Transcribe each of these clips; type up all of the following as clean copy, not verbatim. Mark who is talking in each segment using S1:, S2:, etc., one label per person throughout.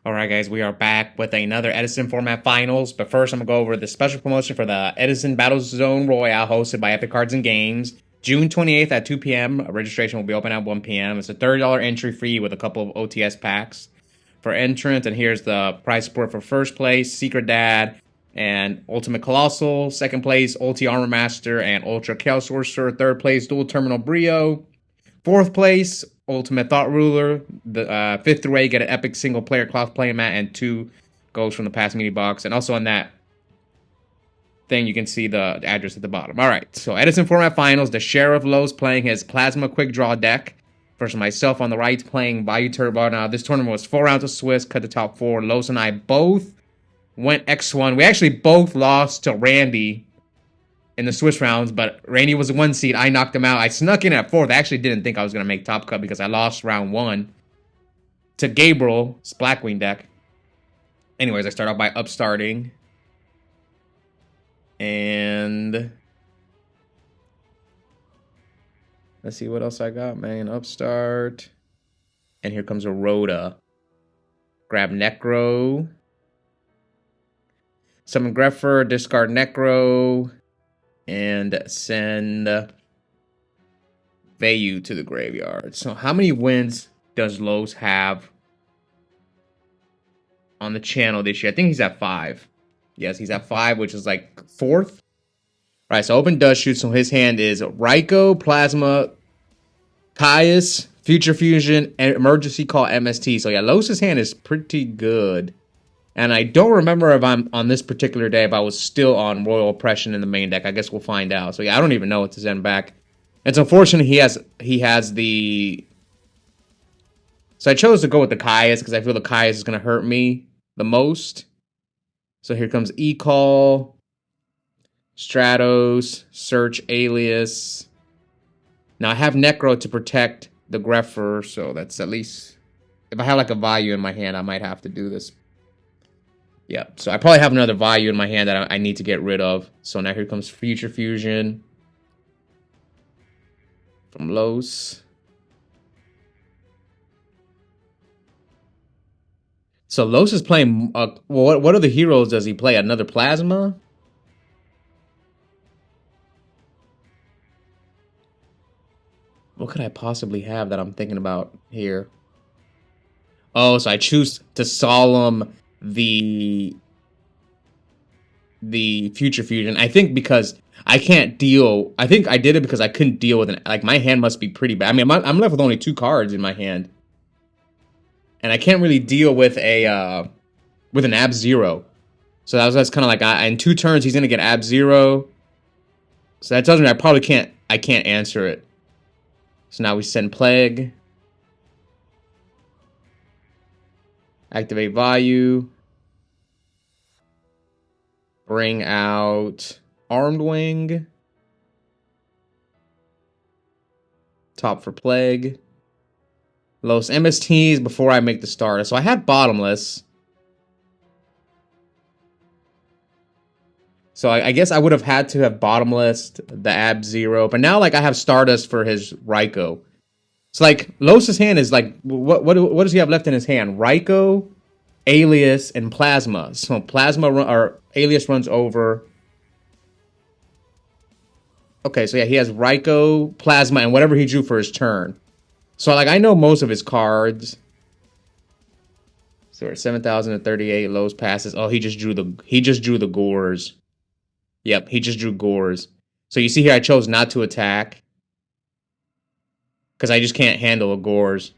S1: Alright guys, we are back with another Edison Format Finals, but first I'm going to go over the special promotion for the Edison Battle Zone Royale hosted by Epic Cards and Games. June 28th at 2 p.m. Registration will be open at 1 p.m. It's a $30 entry fee with a couple of OTS packs for entrance, and here's the prize support for first place, Secret Dad, and Ultimate Colossal. Second place, Ulti Armor Master and Ultra Chaos Sorcerer. Third place, Dual Terminal Brio. Fourth place, Ultimate Thought Ruler. The fifth through 8 get an epic single player cloth playmat and 2 goes from the past mini box. And also on that thing, you can see the address at the bottom. Alright, so Edison Format Finals, the Sheriff Lowe's playing his Plasma Quickdraw deck. Versus myself on the right playing Vayu Turbo. Now, this tournament was 4 rounds of Swiss, cut the top 4. Lowe's and I both went X1. We actually both lost to Randy in the Swiss rounds, but Randy was the 1 seed. I knocked him out. I snuck in at 4th. I actually didn't think I was going to make top cut because I lost round 1 to Gabriel's Blackwing deck. Anyways, I start off by upstarting. And let's see what else I got, man. Upstart. And here comes a Rhoda. Grab Necro. Summon Greffer, discard Necro. And send Vayu to the graveyard. So how many wins does Lowe's have on the channel this year? I think he's at 5. Yes, he's at 5, which is like 4th. All right, so open dust shoot. So his hand is Raikou, Plasma, Caius, Future Fusion, and Emergency Call MST. So yeah, Lowe's hand is pretty good. And I don't remember if I'm on this particular day if I was still on Royal Oppression in the main deck. I guess we'll find out. So yeah, I don't even know what to send back. It's unfortunate he has the. So I chose to go with the Caius because I feel the Caius is gonna hurt me the most. So here comes E-Call, Stratos, Search, Alias. Now I have Necro to protect the Greffer, so that's at least if I have like a Vayu in my hand, I might have to do this. Yeah, so I probably have another Vayu in my hand that I need to get rid of. So now here comes Future Fusion from Los. So Los is playing. What other heroes does he play? Another Plasma? What could I possibly have that I'm thinking about here? Oh, so I choose to Solemn the Future Fusion. I think because I can't deal. I think I did it because I couldn't deal with like my hand must be pretty bad. I mean, I'm left with only 2 cards in my hand, and I can't really deal with a with an Ab-Zero. So that's kind of like in 2 turns he's gonna get Ab-Zero. So that tells me I probably can't. I can't answer it. So now we send Plague. Activate Vayu. Bring out Armed Wing. Top for Plague. Los MSTs before I make the starter. So I had Bottomless. So I guess I would have had to have Bottomless, the Ab-Zero. But now like I have Stardust for his Raikou. It's like Los's hand is like what does he have left in his hand? Raikou, Alias, and Plasma. So Plasma or Alias runs over. Okay, so yeah, he has Raikou, Plasma, and whatever he drew for his turn. So like I know most of his cards. So we're at 7,038. Los passes. Oh, he just drew the Gores. Yep, he just drew Gores. So you see here, I chose not to attack. Because I just can't handle a Gores.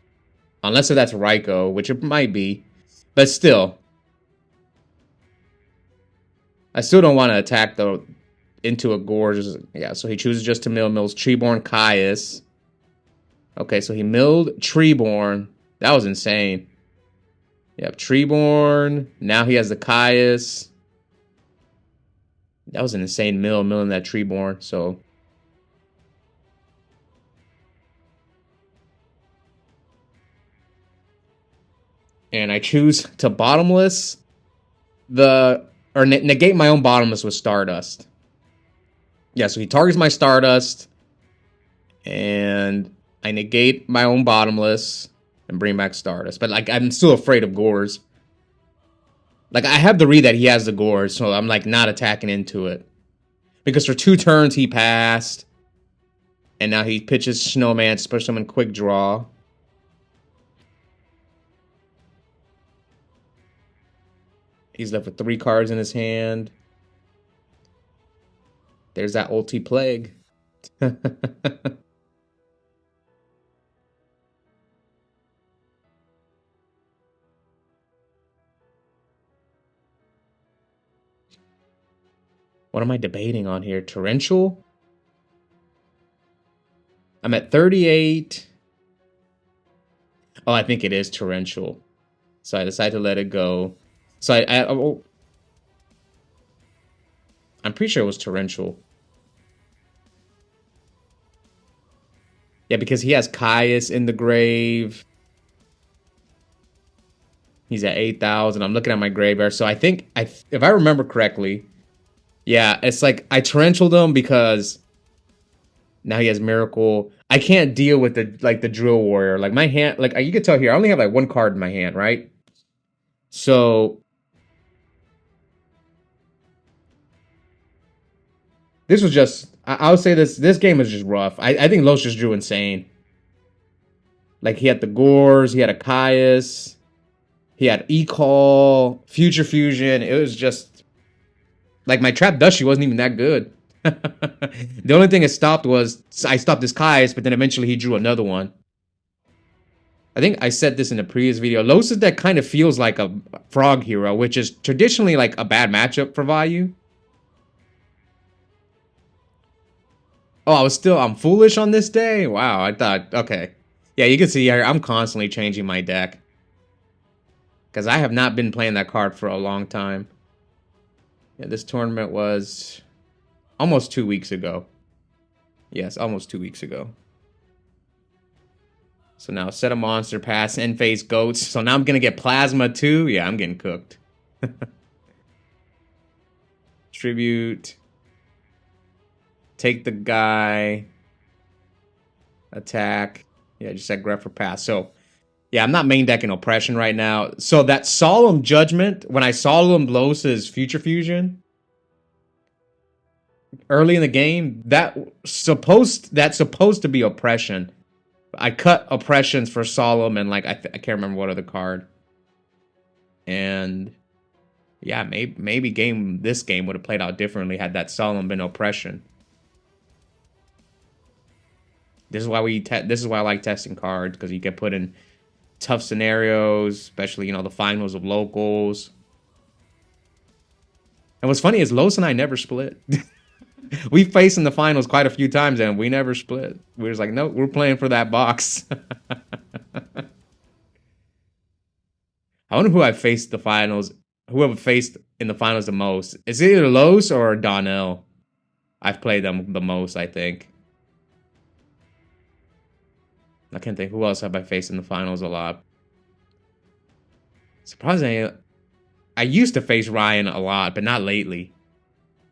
S1: Unless if that's Raikou, which it might be. But still. I still don't want to attack though into a Gores. Yeah, so he chooses just to mills Treeborn Caius. Okay, so he milled Treeborn. That was insane. Yep, Treeborn. Now he has the Caius. That was an insane milling that Treeborn, so. And I choose to Bottomless negate my own Bottomless with Stardust. Yeah, so he targets my Stardust. And I negate my own Bottomless and bring back Stardust. But like I'm still afraid of Gores. Like, I have to read that he has the Gorge, so I'm, like, not attacking into it. Because for 2 turns, he passed. And now he pitches Snowman to push him in quick draw. He's left with 3 cards in his hand. There's that ulti plague. What am I debating on here? Torrential? I'm at 38. Oh, I think it is torrential. So I decided to let it go. So I'm pretty sure it was torrential. Yeah, because he has Caius in the grave. He's at 8,000. I'm looking at my graveyard. So I think, if I remember correctly, yeah, it's like I torrentialed him because now he has Miracle. I can't deal with the Drill Warrior. Like my hand, like you can tell here, I only have like 1 card in my hand, right? So this was just, I would say this game was just rough. I think Los just drew insane. Like he had the Gores, he had a Caius, he had E-Call, Future Fusion. It was just like my Trap Dushy wasn't even that good. The only thing it stopped was I stopped his Caius, but then eventually he drew another one. I think I said this in the previous video. Losa's deck kind of feels like a Frog Hero, which is traditionally like a bad matchup for Vayu. Oh, I'm foolish on this day? Wow, I thought, okay. Yeah, you can see here, I'm constantly changing my deck. Because I have not been playing that card for a long time. Yeah, this tournament was almost 2 weeks ago. Yes, almost 2 weeks ago. So now set a monster, pass, end phase goats. So now I'm going to get Plasma too. Yeah, I'm getting cooked. Tribute. Take the guy. Attack. Yeah, just set Greph for pass. So, yeah, I'm not main decking Oppression right now. So that Solemn Judgment, when I Solemn Los's Future Fusion early in the game, that's supposed to be Oppression. I cut Oppressions for Solemn and like I can't remember what other card. And yeah, maybe this game would have played out differently had that Solemn been Oppression. This is why I like testing cards, because you can put in tough scenarios, especially, the finals of locals. And what's funny is Los and I never split. We've faced in the finals quite a few times and we never split. We were just like, nope, we're playing for that box. I wonder who I faced the finals. Whoever faced in the finals the most. It's either Los or Donnell. I've played them the most, I think. I can't think. Who else have I faced in the finals a lot? Surprisingly, I used to face Ryan a lot, but not lately.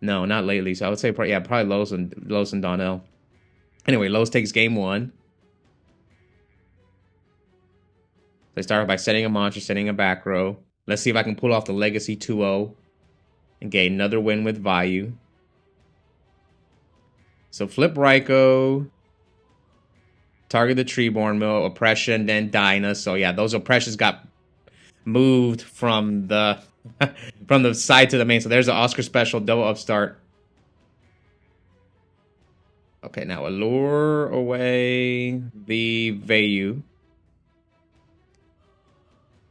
S1: No, not lately. So I would say, probably Los and Donnell. Anyway, Los takes game 1. They start by setting a monster, setting a back row. Let's see if I can pull off the Legacy 2-0 and get another win with Vayu. So flip Raikou. Target the Treeborn Mill, Oppression, then Dyna. So yeah, those Oppressions got moved from the from the side to the main. So there's an Oscar special, double upstart. Okay, now allure away the Vayu.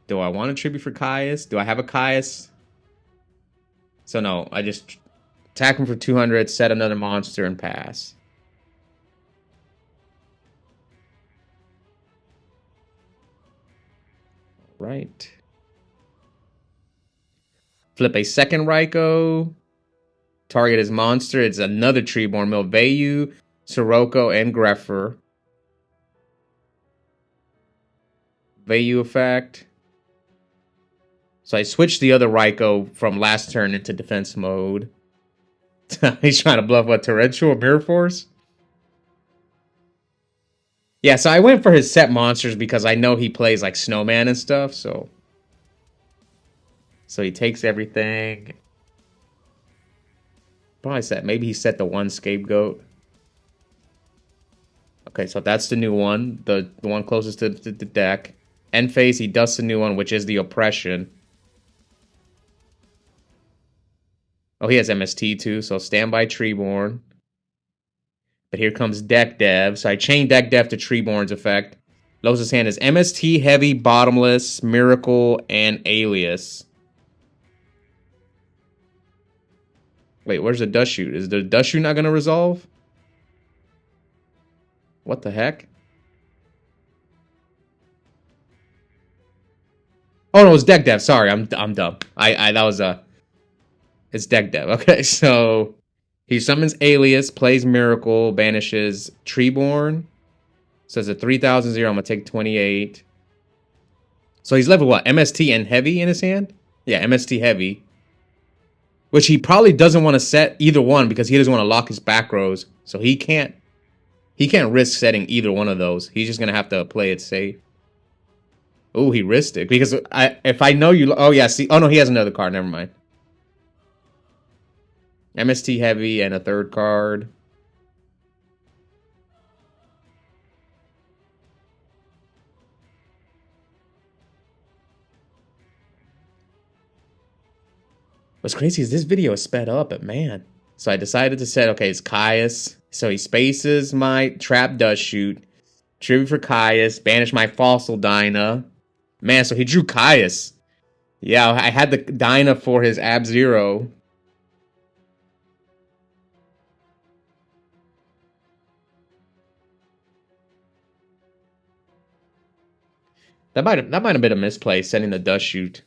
S1: Do I want a tribute for Caius? Do I have a Caius? So no, I just attack him for 200, set another monster, and pass. Right. Flip a second Raikou. Target his monster. It's another Treeborn Mill. Vayu, Sirocco, and Grepher. Vayu effect. So I switched the other Raikou from last turn into defense mode. He's trying to bluff what, Torrential or Mirror Force? Yeah, so I went for his set monsters because I know he plays like Snowman and stuff, so So he takes everything. Probably set. Maybe he set the one scapegoat. Okay, so that's the new one. The one closest to the deck. End phase, he does the new one, which is the oppression. Oh, he has MST too, so standby Treeborn. But here comes Deck Dev. So I chain Deck Dev to Treeborn's effect. Los' hand is MST, Heavy, Bottomless, Miracle, and Alias. Wait, where's the Dust Shoot? Is the Dust Shoot not going to resolve? What the heck? Oh no, it's Deck Dev. Sorry, I'm dumb. That was it's Deck Dev. Okay, so he summons Alias, plays Miracle, banishes Treeborn. So it's a 3,000 0. I'm gonna take 28. So he's left with what? MST and Heavy in his hand? Yeah, MST Heavy. Which he probably doesn't want to set either one because he doesn't want to lock his back rows. So he can't risk setting either one of those. He's just gonna have to play it safe. Oh, he risked it because if I know you. Oh yeah, see. Oh no, he has another card. Never mind. MST Heavy and a third card. What's crazy is this video is sped up, but man. So I decided to set, okay, it's Caius. So he spaces my Trap Dust Shoot. Tribute for Caius. Banish my Fossil Dyna. Man, so he drew Caius. Yeah, I had the Dyna for his Ab-Zero. That might have been a misplay, setting the Dust Shoot.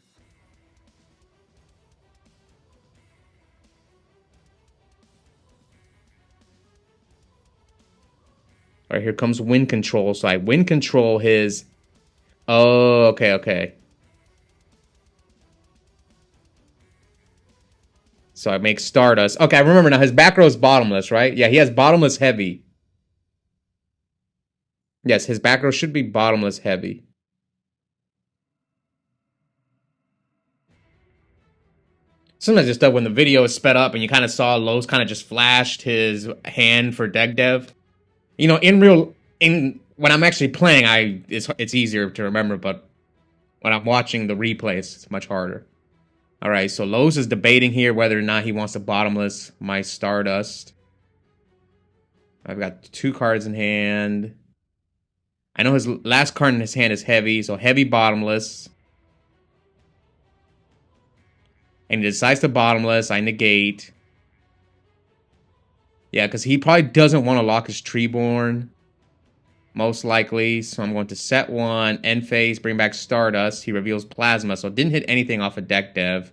S1: All right, here comes Wind Control. So I Wind Control his... Oh, okay. So I make Stardust. Okay, I remember now. His back row is Bottomless, right? Yeah, he has Bottomless Heavy. Yes, his back row should be Bottomless Heavy. Sometimes it's stuff when the video is sped up and you kind of saw Lowe's kind of just flashed his hand for Deck Dev. You know, when I'm actually playing, it's easier to remember, but when I'm watching the replays, it's much harder. All right, so Lowe's is debating here whether or not he wants to Bottomless my Stardust. I've got 2 cards in hand. I know his last card in his hand is Heavy, so Heavy Bottomless. And he decides to Bottomless. I negate. Yeah, because he probably doesn't want to lock his Treeborn. Most likely. So I'm going to set 1. End phase. Bring back Stardust. He reveals Plasma. So it didn't hit anything off of Deck Dev.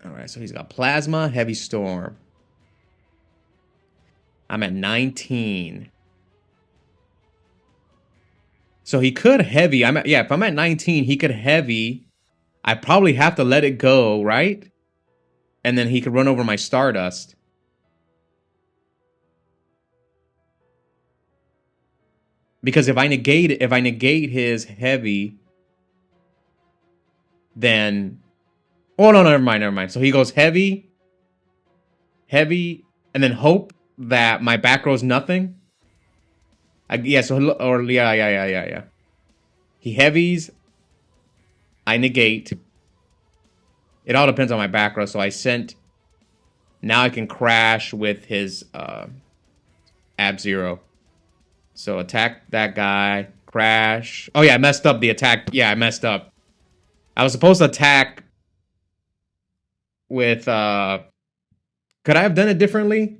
S1: Alright, so he's got Plasma. Heavy Storm. I'm at 19. So he could Heavy. If I'm at 19, he could Heavy. I probably have to let it go, right? And then he could run over my Stardust. Because if I negate his Heavy, then oh no, never mind. So he goes Heavy, and then hope that my back row's nothing. Yeah. He Heavies. I negate. It all depends on my back row. So I sent. Now I can crash with his Ab-Zero. So attack that guy. Crash. Oh yeah, I messed up the attack. Yeah, I messed up. I was supposed to attack with could I have done it differently?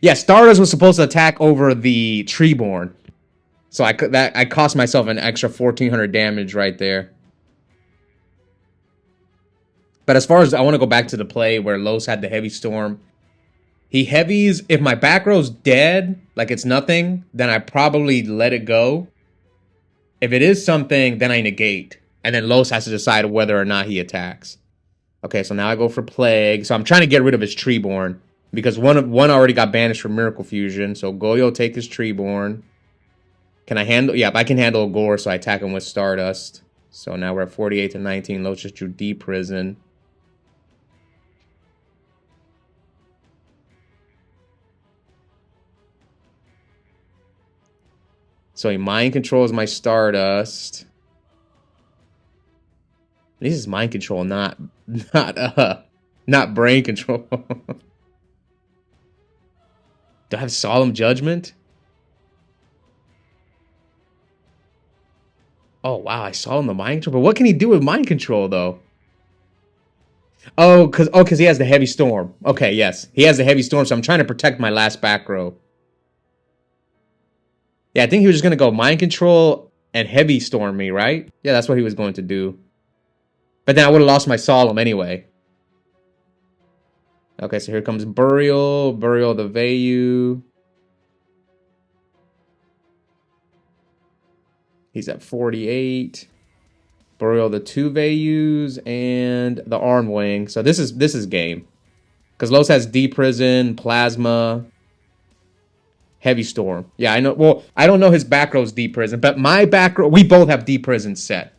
S1: Yeah, Stardust was supposed to attack over the Treeborn. So I cost myself an extra 1,400 damage right there. But as far as I want to go back to the play where Los had the Heavy Storm. He Heavies, if my back row's dead, like it's nothing, then I probably let it go. If it is something, then I negate. And then Los has to decide whether or not he attacks. Okay, so now I go for Plague. So I'm trying to get rid of his Treeborn because one already got banished for Miracle Fusion. So Goyo take his Treeborn. Can I handle? Yeah, I can handle a Gore, so I attack him with Stardust. So now we're at 48 to 19. Los just drew D Prison. So he mind controls my Stardust. This is mind control, not brain control. Do I have Solemn Judgment? Oh wow, I saw him the mind control. But what can he do with mind control though? Oh, cause he has the heavy storm. Okay, yes, he has the heavy storm. So I'm trying to protect my last back row. Yeah, I think he was just gonna go mind control and heavy storm me, right? Yeah, that's what he was going to do. But then I would have lost my Solemn anyway. Okay, so here comes Burial the Vayu. He's at 48. Burial the 2 Vayus and the Arm Wing. So this is game. Because Los has D Prison, Plasma, Heavy Storm. Yeah, I know. Well, I don't know his back row's D Prison, but my back row, we both have D Prison set.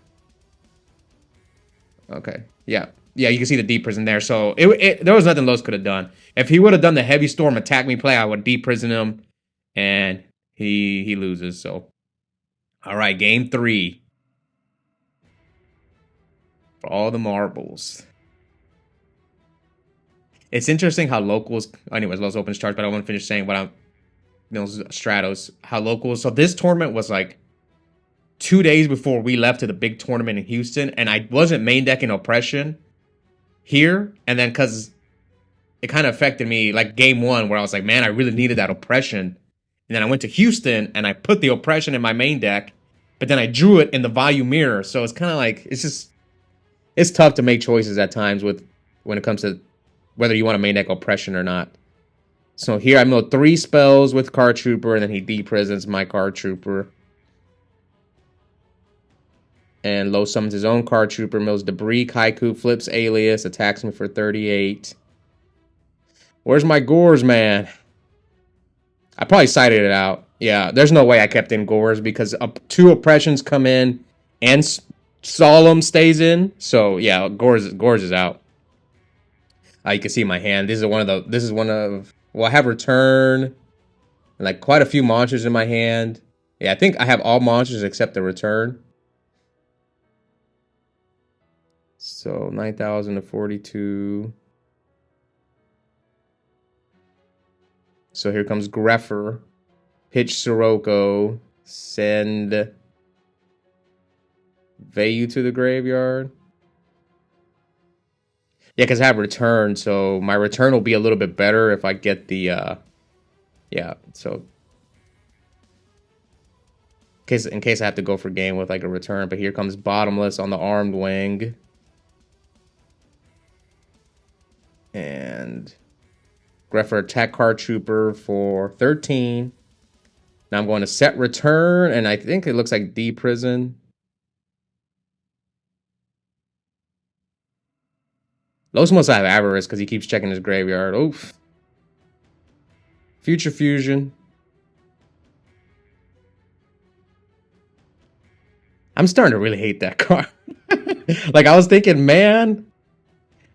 S1: Okay. Yeah. Yeah, you can see the D Prison there. So there was nothing Los could have done. If he would have done the Heavy Storm attack me play, I would D Prison him. And he loses. So, all right, game 3. For all the marbles. It's interesting how locals... Anyways, Los opens charts, but I want to finish saying what I'm... Stratos. How locals... So this tournament was like 2 days before we left to the big tournament in Houston. And I wasn't main decking Oppression here. And then because it kind of affected me, like game 1, where I was like, man, I really needed that Oppression. And then I went to Houston and I put the Oppression in my main deck. But then I drew it in the Vayu mirror. So it's kind of like... It's tough to make choices at times when it comes to whether you want to main deck Oppression or not. So here I milled 3 spells with Card Trooper, and then he D-prisons my Card Trooper. And Low summons his own Card Trooper, mills Debris, Kaiku, flips Alias, attacks me for 38. Where's my Gores, man? I probably cited it out. Yeah, there's no way I kept in Gores because 2 Oppressions come in and Solemn stays in. So yeah, Gores is out. You can see my hand. This is one of well, I have Return, like quite a few monsters in my hand. Yeah, I think I have all monsters except the Return. So 9,000 to 42. So here comes Greffer. Pitch Sirocco. Send Vayu to the graveyard. Yeah, because I have Return, so my Return will be a little bit better if I get the, yeah, so... In case I have to go for game with, like, a Return. But here comes Bottomless on the Armed Wing. And... Greffer attack Card Trooper for 13. Now I'm going to set Return, and I think it looks like D-Prison. Los must have Avarice because he keeps checking his graveyard. Oof. Future Fusion. I'm starting to really hate that card. Like, I was thinking, man,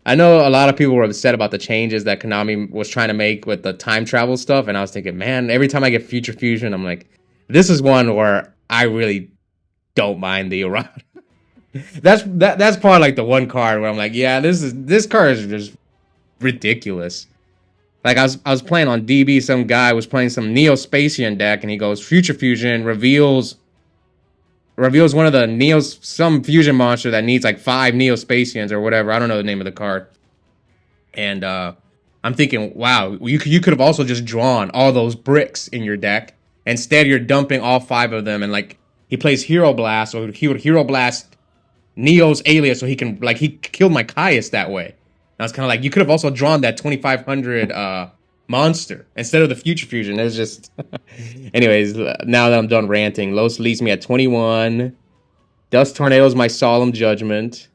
S1: I know a lot of people were upset about the changes that Konami was trying to make with the time travel stuff. And I was thinking, man, every time I get Future Fusion, I'm like, this is one where I really don't mind the errata. That's probably like the one card where I'm like, yeah, this card is just ridiculous. Like I was playing on DB, some guy was playing some Neo-Spacian deck, and he goes Future Fusion reveals one of the some fusion monster that needs like 5 Neo-Spacians or whatever. I don't know the name of the card. And I'm thinking, wow, you could have also just drawn all those bricks in your deck. Instead, you're dumping all 5 of them, and like he plays Hero Blast, so he would Hero Blast Neo's Alias, so he can, like, he killed my Caius that way. And I was kind of like, you could have also drawn that 2500 monster instead of the Future Fusion. It was just... Anyways, now that I'm done ranting, Los leads me at 21. Dust Tornado's my Solemn Judgment.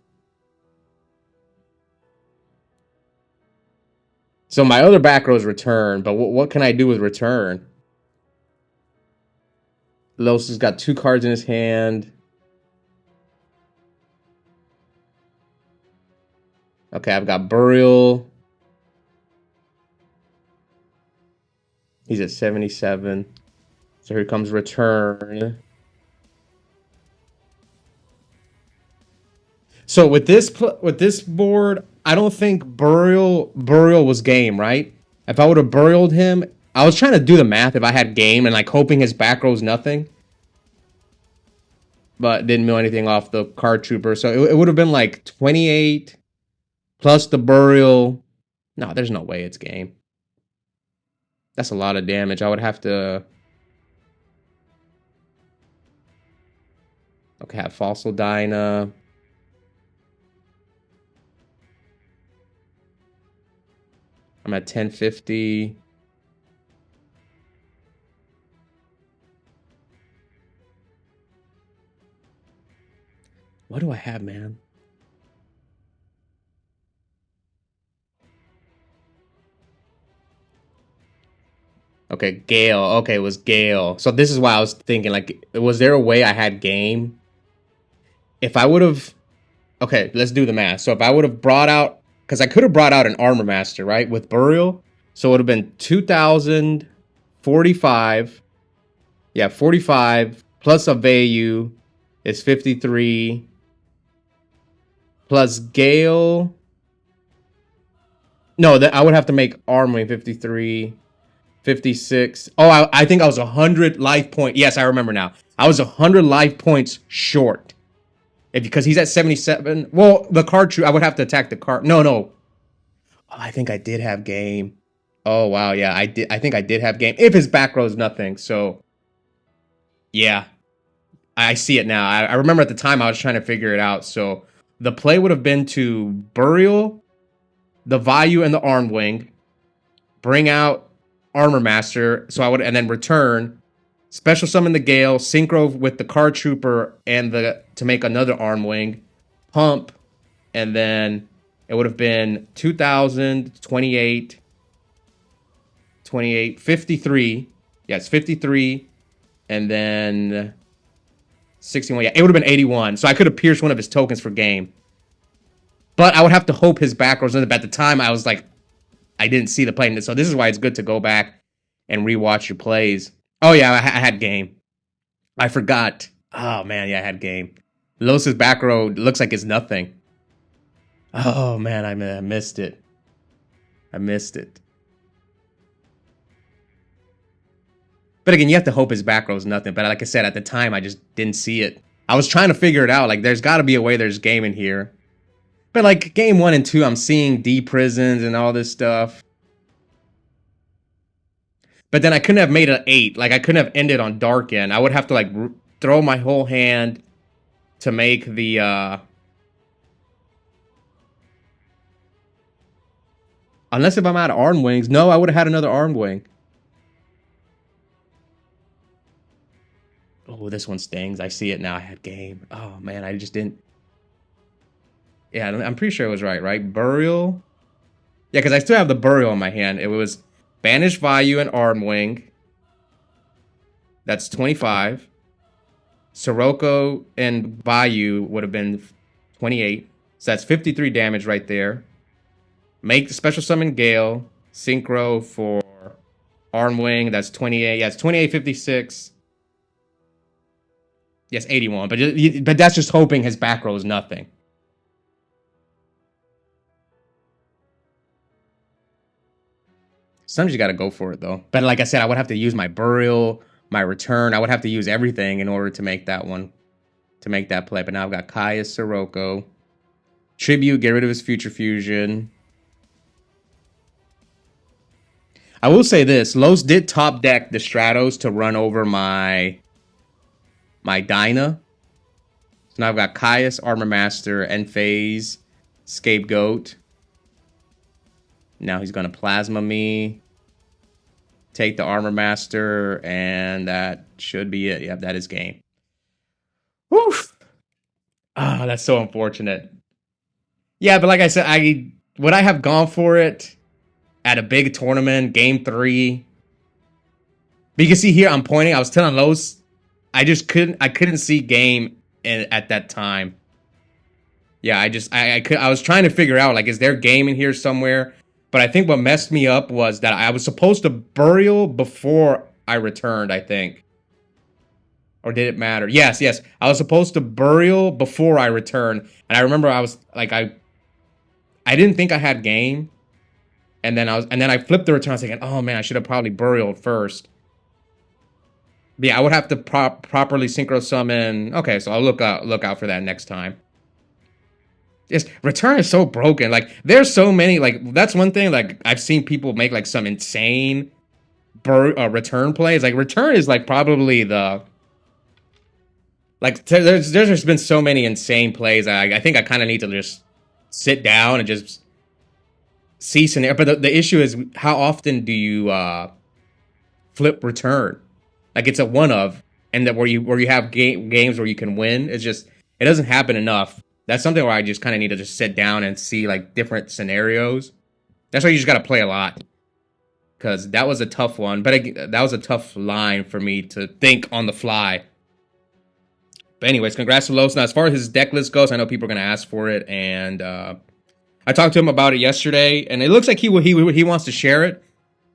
S1: So my other back row is return, but what can I do with return? Los has got 2 cards in his hand. Okay, I've got Burial. He's at 77. So here comes return. So with this board, I don't think burial was game, right? If I would have burialed him, I was trying to do the math if I had game and like hoping his back row's nothing. But didn't mill anything off the card trooper. So it would have been like 28 plus the burial. No, there's no way it's game. That's a lot of damage. I would have to... Okay, have Fossil Dyna. I'm at 1050. What do I have, man? Okay, Gale. Okay, it was Gale. So this is why I was thinking, like, was there a way I had game? If I would have... Okay, let's do the math. So if I would have brought out... Because I could have brought out an Armor Master, right? With Burial. So it would have been 2,045. Yeah, 45. Plus a Vayu is 53. Plus Gale... No, I would have to make Armoring 53... 56. Oh, I think I was 100 life point. Yes, I remember now. I was 100 life points short. Because he's at 77. Well, the card true. I would have to attack the card. No. Oh, I think I did have game. Oh, wow. Yeah, I did. I think I did have game. If his back row is nothing. So, yeah. I see it now. I remember at the time I was trying to figure it out. So, the play would have been to Burial, the Vayu, and the Arm Wing. Bring out Armor Master, so I would, and then return, special summon the Gale, synchro with the card trooper and to make another Arm Wing, pump, and then it would have been 2,000, 28, 53. Yes, 53, and then 61. Yeah, it would have been 81. So I could have pierced one of his tokens for game. But I would have to hope his back rows. At the time, I was like, I didn't see the play. So this is why it's good to go back and rewatch your plays. Oh, yeah, I had game. I forgot. Oh, man, yeah, I had game. Los's back row looks like it's nothing. Oh, man, I missed it. I missed it. But again, you have to hope his back row is nothing. But like I said, at the time, I just didn't see it. I was trying to figure it out. Like, there's got to be a way there's game in here. But like game 1 and 2, I'm seeing D-prisons and all this stuff. But then I couldn't have made an 8. Like I couldn't have ended on Darken. I would have to like throw my whole hand to make the... Unless if I'm out of Arm Wings. No, I would have had another Arm Wing. Oh, this one stings. I see it now. I had game. Oh, man, I just didn't... Yeah, I'm pretty sure it was right? Burial? Yeah, because I still have the Burial in my hand. It was Banish Vayu and Arm Wing. That's 25. Sirocco and Vayu would have been 28. So that's 53 damage right there. Make the special summon Gale. Synchro for Arm Wing. That's 28. Yeah, it's 28, 56. Yes, 81. But that's just hoping his back row is nothing. Sometimes you got to go for it, though. But like I said, I would have to use my Burial, my Return. I would have to use everything in order to make that one, to make that play. But now I've got Caius, Sirocco. Tribute, get rid of his Future Fusion. I will say this. Los did top deck the Stratos to run over my Dyna. So now I've got Caius, Armor Master, Enphase, Scapegoat. Now he's going to Plasma me. Take the Armor Master, and that should be it. Yep, that is game. Woof! Ah, that's so unfortunate. Yeah, but like I said, would I have gone for it? at a big tournament, game 3. But you can see here, I'm pointing. I was telling Los, I couldn't see game at that time. Yeah, I was trying to figure out, like, is there game in here somewhere? But I think what messed me up was that I was supposed to burial before I returned, I think. Or did it matter? Yes. I was supposed to burial before I returned. And I remember I was like, I didn't think I had game. And then I flipped the return. I was thinking, oh man, I should have probably burialed first. But yeah, I would have to properly synchro summon. Okay, so I'll look out for that next time. Just return is so broken. Like, there's so many, like, that's one thing, like, I've seen people make like some insane return plays. Like, return is like probably the, like, there's just been so many insane plays. I think I kind of need to just sit down and just see scenario. But the issue is, how often do you flip return? Like, it's a one of, and that where you have games where you can win. It's just, it doesn't happen enough. That's something where I just kind of need to just sit down and see, like, different scenarios. That's why you just got to play a lot. Because that was a tough one. But that was a tough line for me to think on the fly. But anyways, congrats to Los. Now, as far as his deck list goes, I know people are going to ask for it. And I talked to him about it yesterday. And it looks like he wants to share it.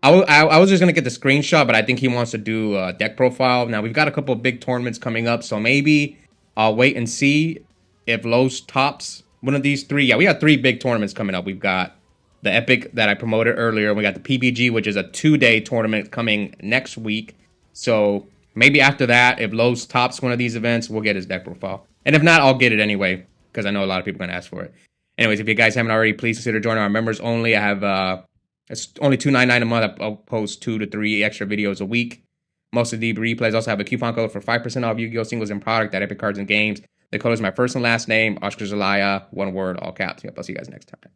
S1: I was just going to get the screenshot, but I think he wants to do a deck profile. Now, we've got a couple of big tournaments coming up. So maybe I'll wait and see if Los tops one of these 3. Yeah, we got 3 big tournaments coming up. We've got the Epik that I promoted earlier. We got the PBG, which is a 2-day tournament coming next week. So maybe after that, if Los tops one of these events, we'll get his deck profile. And if not, I'll get it anyway, because I know a lot of people are going to ask for it. Anyways, if you guys haven't already, please consider joining our members only. I have, it's only $2.99 a month. I'll post 2 to 3 extra videos a week. Most of the replays also have a coupon code for 5% off Yu-Gi-Oh! Singles and product at Epik Cards and Games. The code is my first and last name, Oscar Zelaya, one word, all caps. Yep, I'll see you guys next time.